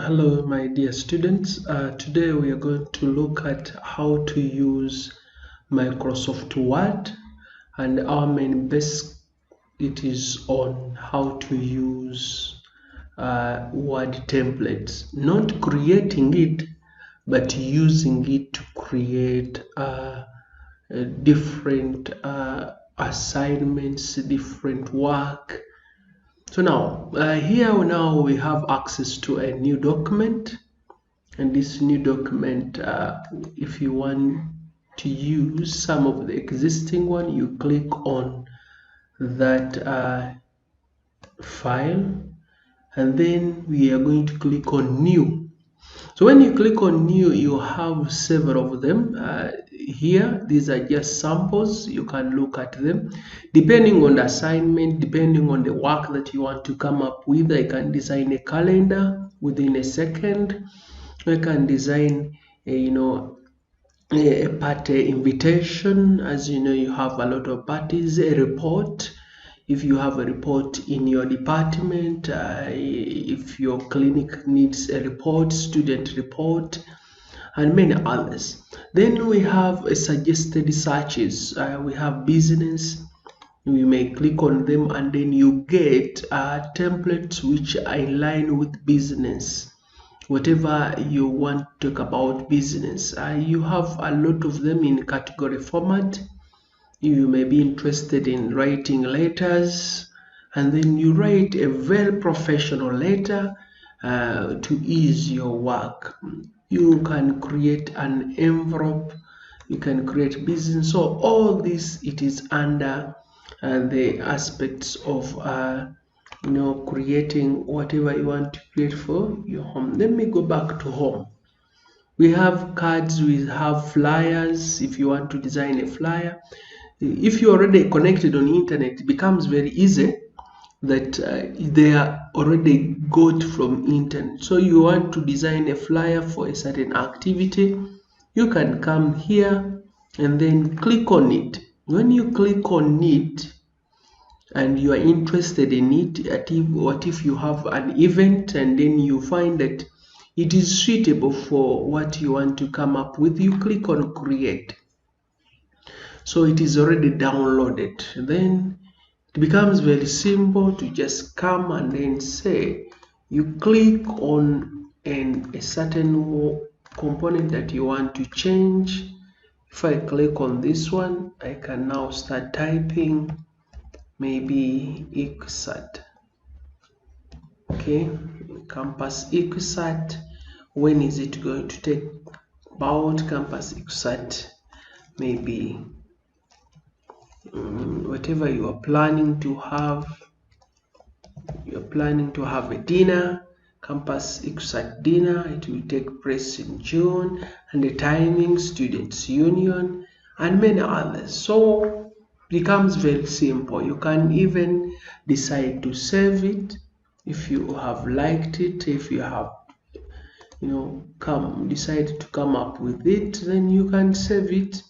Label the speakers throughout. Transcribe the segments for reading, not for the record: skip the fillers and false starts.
Speaker 1: Hello, my dear students. Today we are going to look at how to use Microsoft Word, and our main base it is on how to use Word templates, not creating it, but using it to create different assignments, different work. So now, here now we have access to a new document, and this new document, if you want to use some of the existing one, you click on that file, and then we are going to click on new. So when you click on new, you have several of them here. These are just samples. You can look at them depending on the assignment, depending on the work that you want to come up with. I can design a calendar within a second. I can design a party invitation. As you know, you have a lot of parties. A report, if you have a report in your department, if your clinic needs a report, student report, and many others. Then we have a suggested searches. We have business. We may click on them, and then you get templates which are in line with business. Whatever you want to talk about business, you have a lot of them in category format. You may be interested in writing letters, and then you write a very professional letter to ease your work. You can create an envelope, you can create business. So all this, it is under the aspects of creating whatever you want to create for your home. Let me go back to home. We have cards, we have flyers. If you want to design a flyer, if you're already connected on the internet, it becomes very easy that they are already got from internet. So you want to design a flyer for a certain activity, you can come here and then click on it. When you click on it and you are interested in it, what if you have an event and then you find that it is suitable for what you want to come up with, you click on create. So it is already downloaded. Then it becomes very simple to just come and then say you click on a certain component that you want to change. If I click on this one, I can now start typing maybe EQSAT. Okay, campus EQSAT. When is it going to take about campus EQSAT? Maybe whatever you are planning to have. You're planning to have a dinner, campus EQSAT dinner. It will take place in June, and the timing, students union, and many others. So it becomes very simple. You can even decide to save it if you have liked it. If you have decide to come up with it, then you can save it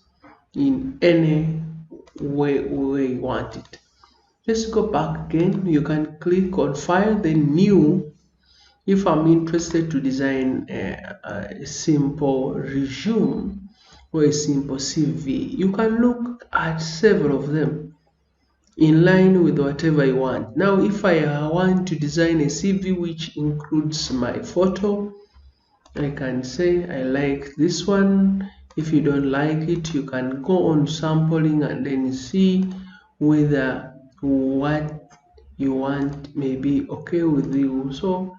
Speaker 1: in any way you want it. Let's go back again. You can click on file, then new. If I'm interested to design a simple resume or a simple CV, you can look at several of them in line with whatever you want. Now if I want to design a CV which includes my photo, I can say I like this one. If you don't like it, you can go on sampling and then see whether what you want may be okay with you. So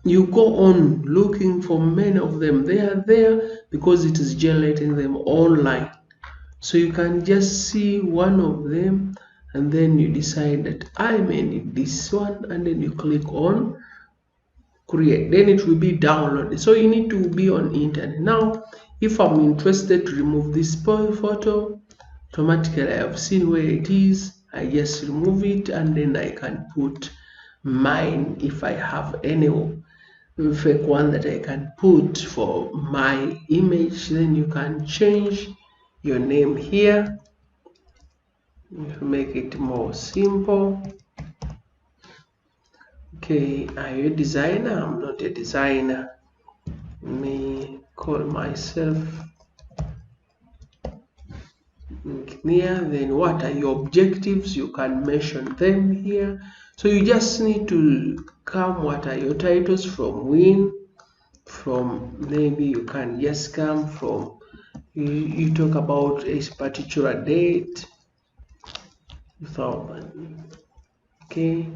Speaker 1: you go on looking for many of them. They are there because it is generating them online. So you can just see one of them and then you decide that I may need this one, and then you click on create. Then it will be downloaded. So you need to be on internet. Now if I'm interested to remove this photo, automatically I have seen where it is. I just remove it, and then I can put mine if I have any fake one that I can put for my image. Then you can change your name here to make it more simple. Okay, are you a designer? I'm not a designer. Me call myself engineer. Then what are your objectives? You can mention them here. So you just need to come. What are your titles from when? From maybe you can just come from you talk about a particular date. 2000. Okay.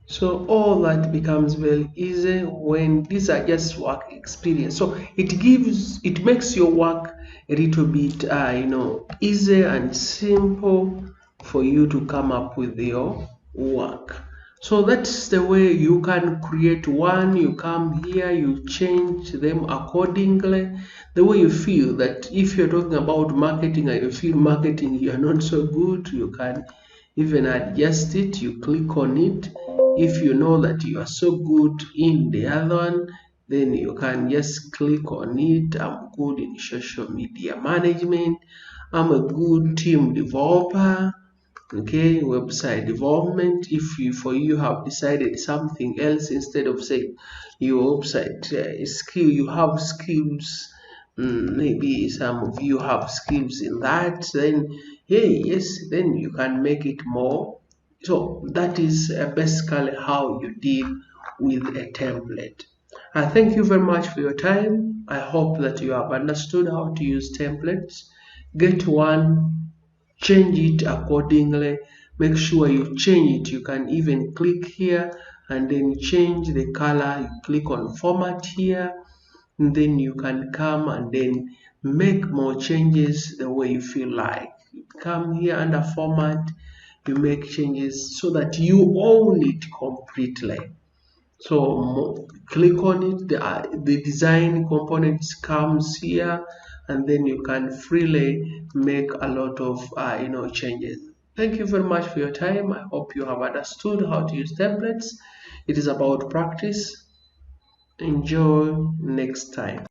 Speaker 1: So all that becomes very easy when these are just work experience. So it makes your work a little bit easy and simple for you to come up with your work. So that's the way you can create one. You come here, you change them accordingly. The way you feel that if you're talking about marketing and you feel marketing you are not so good, you can even adjust it. You click on it. If you know that you are so good in the other one, then you can just click on it. I'm good in social media management. I'm a good team developer. Okay, website development. If you for you have decided something else instead of saying your website skill, you have skills. Maybe some of you have skills in that, then hey, yes, then you can make it more. So that is basically how you deal with a template. I thank you very much for your time. I hope that you have understood how to use templates. Get one, change it accordingly. Make sure you change it. You can even click here and then change the color. You click on format here, and then you can come and then make more changes the way you feel like. Come here under format, you make changes so that you own it completely. So click on it, the design components comes here, and then you can freely make a lot of changes. Thank you very much for your time. I hope you have understood how to use templates. It is about practice. Enjoy next time.